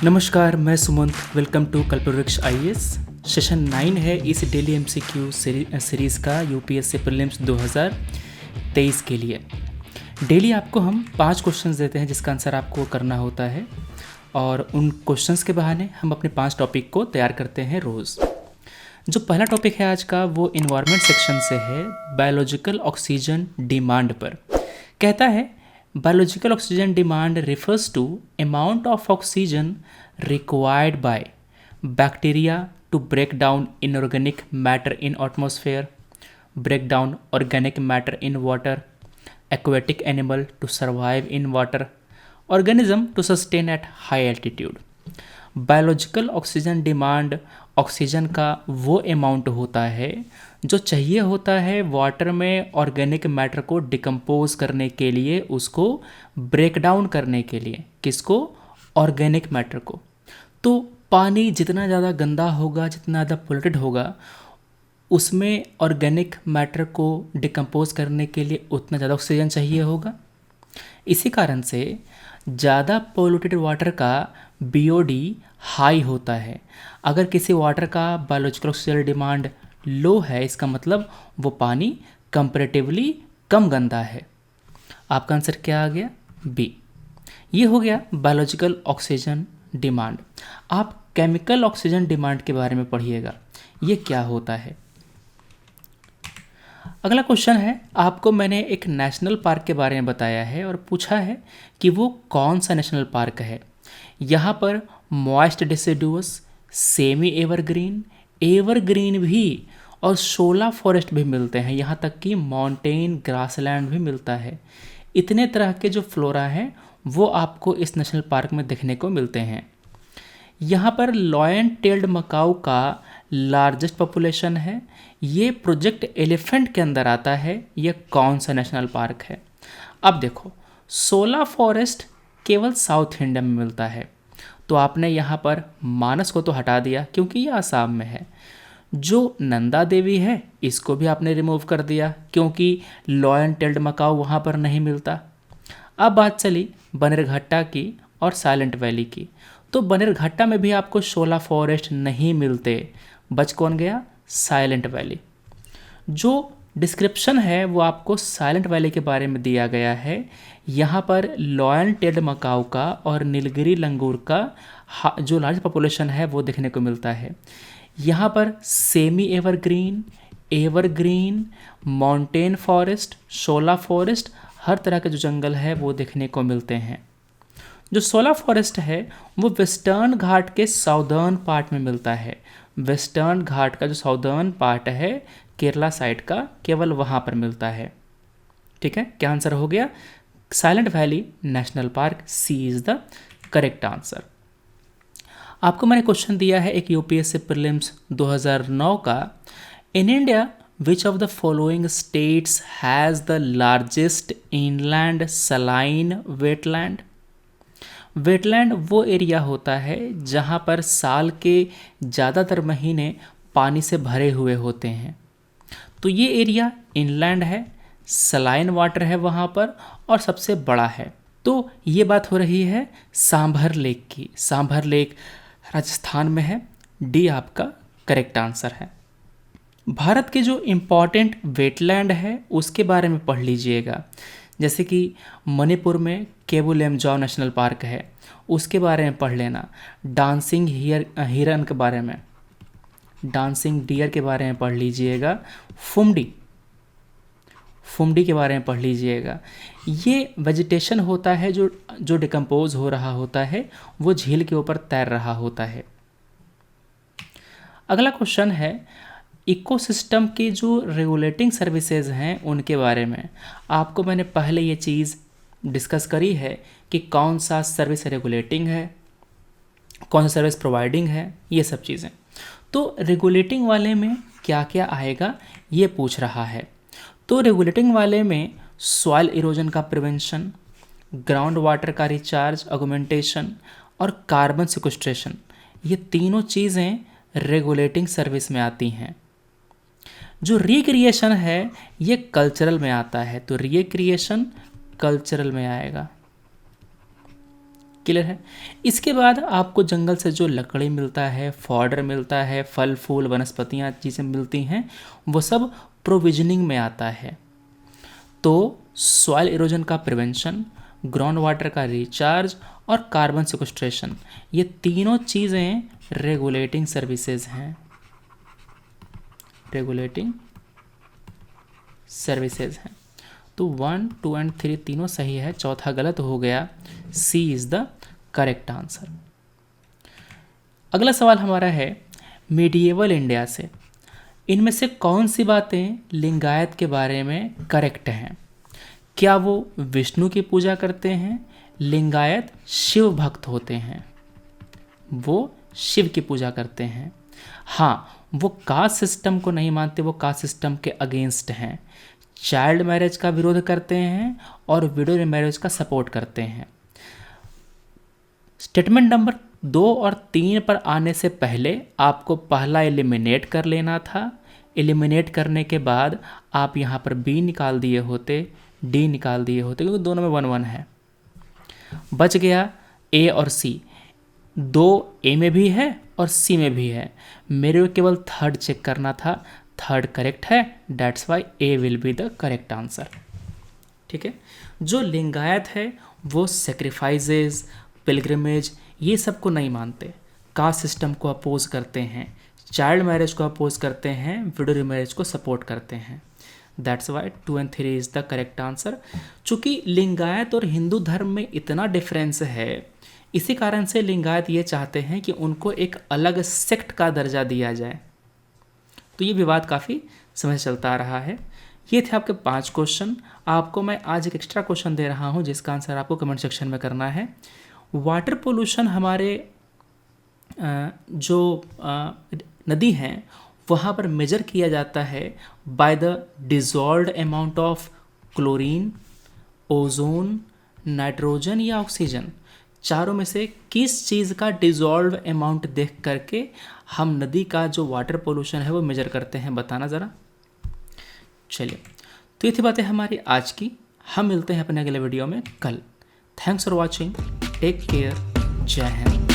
नमस्कार, मैं Sumant. Welcome to Kalpavriksh IAS. Session 9 है इस डेली एमसीक्यू सीरीज़ का यूपीएससी प्रीलिम्स 2023 के लिए। डेली आपको हम 5 क्वेश्चंस देते हैं जिसका आंसर आपको करना होता है और उन क्वेश्चंस के बहाने हम अपने 5 टॉपिक को तैयार करते हैं रोज़। जो पहला टॉपिक है आज का वो इन्वायरमेंट सेक्शन से है, बायोलॉजिकल ऑक्सीजन डिमांड पर। कहता है biological oxygen demand refers to amount of oxygen required by bacteria to break down inorganic matter in atmosphere, break down organic matter in water, aquatic animal to survive in water, organism to sustain at high altitude. Biological oxygen demand oxygen का वो amount होता है जो चाहिए होता है water में organic matter को डिकम्पोज करने के लिए, उसको ब्रेक डाउन करने के लिए। किसको? ऑर्गेनिक मैटर को। तो पानी जितना ज़्यादा गंदा होगा, जितना ज़्यादा पोल्यूटेड होगा, उसमें ऑर्गेनिक मैटर को डिकम्पोज करने के लिए उतना ज़्यादा ऑक्सीजन चाहिए होगा। इसी कारण से ज़्यादा पोल्यूटेड वाटर का बीओडी हाई होता है। अगर किसी वाटर का बायोलॉजिकल ऑक्सीजन डिमांड लो है, इसका मतलब वो पानी कंपैरेटिवली कम गंदा है। आपका आंसर क्या आ गया? बी। ये हो गया बायोलॉजिकल ऑक्सीजन डिमांड। आप केमिकल ऑक्सीजन डिमांड के बारे में पढ़िएगा, ये क्या होता है। अगला क्वेश्चन है, आपको मैंने एक नेशनल पार्क के बारे में बताया है और पूछा है कि वो कौन सा नेशनल पार्क है। यहाँ पर मॉइस्ट डिसिडुअस, सेमी एवरग्रीन, एवरग्रीन भी और शोला फॉरेस्ट भी मिलते हैं। यहाँ तक कि माउंटेन ग्रासलैंड भी मिलता है। इतने तरह के जो फ्लोरा हैं वो आपको इस नेशनल पार्क में देखने को मिलते हैं। यहाँ पर लॉयन टेल्ड मकाऊ का लार्जेस्ट पॉपुलेशन है। ये प्रोजेक्ट एलिफेंट के अंदर आता है। ये कौन सा नेशनल पार्क है? अब देखो, शोला फॉरेस्ट केवल साउथ इंडिया में मिलता है, तो आपने यहाँ पर मानस को तो हटा दिया क्योंकि ये आसाम में है। जो नंदा देवी है इसको भी आपने रिमूव कर दिया क्योंकि लॉयन टेल्ड मकाऊ वहाँ पर नहीं मिलता। अब बात चली बनेरघट्टा की और साइलेंट वैली की। तो बनेरघट्टा में भी आपको शोला फॉरेस्ट नहीं मिलते। बच कौन गया? Silent valley. जो डिस्क्रिप्शन है वो आपको साइलेंट वैली के बारे में दिया गया है। यहाँ पर लॉयन टेल्ड मकाऊ का और नीलगिरी लंगूर का जो लार्ज पॉपुलेशन है वो देखने को मिलता है। यहाँ पर semi evergreen, evergreen, mountain forest, shola forest, हर तरह के जो जंगल है वो देखने को मिलते हैं। जो शोला फॉरेस्ट है वो वेस्टर्न घाट के साउदर्न पार्ट में मिलता है। वेस्टर्न घाट का जो साउदर्न पार्ट है केरला साइड का, केवल वहाँ पर मिलता है। ठीक है, क्या आंसर हो गया? Silent Valley National Park, C is the correct answer. आपको मैंने क्वेश्चन दिया है एक यूपीएससी प्रीलिम्स 2009 का। In India which of the following states has the largest inland saline wetland? Wetland वो एरिया होता है जहाँ पर साल के ज़्यादातर महीने पानी से भरे हुए होते हैं। तो ये एरिया इनलैंड है, सलाइन वाटर है वहाँ पर और सबसे बड़ा है। तो ये बात हो रही है सांभर लेक की। सांभर लेक राजस्थान में है। डी आपका करेक्ट आंसर है। भारत के जो इम्पॉर्टेंट वेटलैंड है उसके बारे में पढ़ लीजिएगा। जैसे कि मणिपुर में केबू लेमजॉ नेशनल पार्क है, उसके बारे में पढ़ लेना। डांसिंग हिरन के बारे में, डांसिंग डियर के बारे में पढ़ लीजिएगा। फुमडी के बारे में पढ़ लीजिएगा। ये वेजिटेशन होता है जो डिकम्पोज हो रहा होता है, वो झील के ऊपर तैर रहा होता है। अगला क्वेश्चन है इकोसिस्टम की जो रेगुलेटिंग सर्विसेज हैं उनके बारे में। आपको मैंने पहले ये चीज़ डिस्कस करी है कि कौन सा सर्विस रेगुलेटिंग है, कौन सा सर्विस प्रोवाइडिंग है, ये सब चीज़ें। तो रेगुलेटिंग वाले में क्या क्या आएगा ये पूछ रहा है। तो रेगुलेटिंग वाले में सॉइल इरोजन का प्रिवेंशन, ग्राउंड वाटर का रिचार्ज ऑगमेंटेशन और कार्बन सिक्वेस्ट्रेशन, ये तीनों चीज़ें रेगुलेटिंग सर्विस में आती हैं। जो रिक्रिएशन है ये कल्चरल में आता है, तो रिक्रिएशन कल्चरल में आएगा। क्लियर है। इसके बाद आपको जंगल से जो लकड़ी मिलता है, फॉडर मिलता है, फल फूल वनस्पतियाँ चीज़ें मिलती हैं, वो सब प्रोविजनिंग में आता है। तो सॉइल इरोजन का प्रिवेंशन, ग्राउंड वाटर का रिचार्ज और कार्बन सिक्वेस्ट्रेशन, ये तीनों चीज़ें रेगुलेटिंग सर्विसेज हैं। रेगुलेटिंग सर्विसेज हैं। तो 1, 2 एंड 3 तीनों सही है, चौथा गलत हो गया। सी इज़ द करेक्ट आंसर। अगला सवाल हमारा है मिडिएवल इंडिया से। इनमें से कौन सी बातें लिंगायत के बारे में करेक्ट हैं? क्या वो विष्णु की पूजा करते हैं? लिंगायत शिव भक्त होते हैं, वो शिव की पूजा करते हैं। हाँ, वो कास्ट सिस्टम को नहीं मानते, वो कास्ट सिस्टम के अगेंस्ट हैं। चाइल्ड मैरिज का विरोध करते हैं और विडो मैरिज का सपोर्ट करते हैं। स्टेटमेंट नंबर 2 और 3 पर आने से पहले आपको पहला एलिमिनेट कर लेना था। एलिमिनेट करने के बाद आप यहाँ पर बी निकाल दिए होते, डी निकाल दिए होते, क्योंकि दोनों में 1 1 है। बच गया ए और सी। 2 ए में भी है और सी में भी है, मेरे को केवल थर्ड चेक करना था। थर्ड करेक्ट है, that's why A will be the correct answer. ठीक है। जो लिंगायत है वो सेक्रीफाइसेस, पिलग्रिमेज, ये सब को नहीं मानते, कास्ट सिस्टम को अपोज करते हैं, चाइल्ड मैरिज को अपोज करते हैं, विडो मैरिज को सपोर्ट करते हैं। That's why 2 and 3 is the correct answer. चूँकि लिंगायत और हिंदू धर्म में इतना डिफरेंस है, इसी कारण से लिंगायत ये चाहते हैं कि उनको एक अलग सेक्ट का दर्जा दिया जाए। तो ये विवाद काफ़ी समय चलता रहा है। ये थे आपके 5 क्वेश्चन। आपको मैं आज एक एक्स्ट्रा क्वेश्चन दे रहा हूँ जिसका आंसर आपको कमेंट सेक्शन में करना है। वाटर पोल्यूशन हमारे जो नदी हैं वहाँ पर मेजर किया जाता है by the dissolved amount of chlorine, ozone, nitrogen या ऑक्सीजन। चारों में से किस चीज़ का डिजॉल्व अमाउंट देख करके हम नदी का जो वाटर पोल्यूशन है वो मेजर करते हैं, बताना ज़रा। चलिए, तो ये थी बातें हमारी आज की। हम मिलते हैं अपने अगले वीडियो में कल। Thanks for watching, take care, जय हिंद।